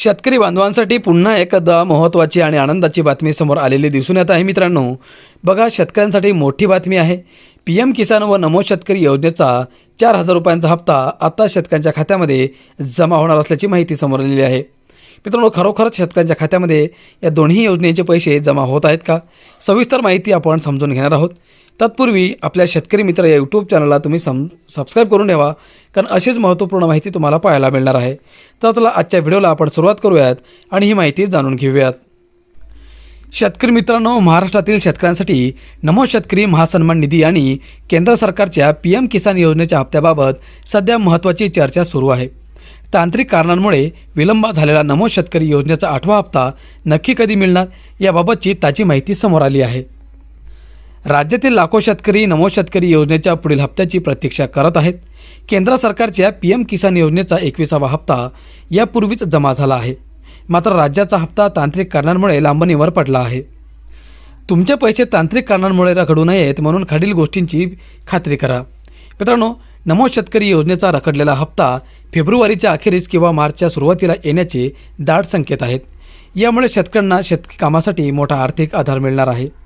शेतकरी बांधवांसाठी पुन्हा एकदा महत्त्वाची आणि आनंदाची बातमी समोर आलेली दिसून येत आहे मित्रांनो. बघा, शेतकऱ्यांसाठी मोठी बातमी आहे. PM किसान व नमो शेतकरी योजनेचा 4,000 रुपयांचा हप्ता आता शेतकऱ्यांच्या खात्यामध्ये जमा होणार असल्याची माहिती समोर आलेली आहे. मित्रांनो, खरोखरच शेतकऱ्यांच्या खात्यामध्ये या दोन्ही योजनेचे पैसे जमा होत आहेत का? सविस्तर माहिती आपण समजून घेणार आहोत. तत्पूर्वी आपल्या शेतकरी मित्र या यूट्यूब चॅनलला तुम्ही सबस्क्राईब करून ठेवा, कारण अशीच महत्त्वपूर्ण माहिती तुम्हाला पाहायला मिळणार आहे. तर चला आजच्या व्हिडिओला आपण सुरुवात करूयात आणि ही माहिती जाणून घेऊयात. शेतकरी मित्रांनो, महाराष्ट्रातील शेतकऱ्यांसाठी नमो शेतकरी महासन्मान निधी आणि केंद्र सरकारच्या PM किसान योजनेच्या हप्त्याबाबत सध्या महत्त्वाची चर्चा सुरू आहे. तांत्रिक कारणांमुळे विलंब झालेला नमो शेतकरी योजनेचा 8वा हप्ता नक्की कधी मिळणार याबाबतची ताजी माहिती समोर आली आहे. राज्यातील लाखो शेतकरी नमो शेतकरी योजनेच्या पुढील हप्त्याची प्रतीक्षा करत आहेत. केंद्र सरकारच्या PM किसान योजनेचा 21वा हप्ता यापूर्वीच जमा झाला आहे. मात्र राज्याचा हप्ता तांत्रिक कारणांमुळे लांबणीवर पडला आहे. तुमचे पैसे तांत्रिक कारणांमुळे रखडू नयेत म्हणून खालील गोष्टींची खात्री करा. मित्रांनो, नमो शेतकरी योजनेचा रखडलेला हप्ता फेब्रुवारीच्या अखेरीस किंवा मार्चच्या सुरुवातीला येण्याचे दाट संकेत आहेत. यामुळे शेतकऱ्यांना शेतकी कामासाठी मोठा आर्थिक आधार मिळणार आहे.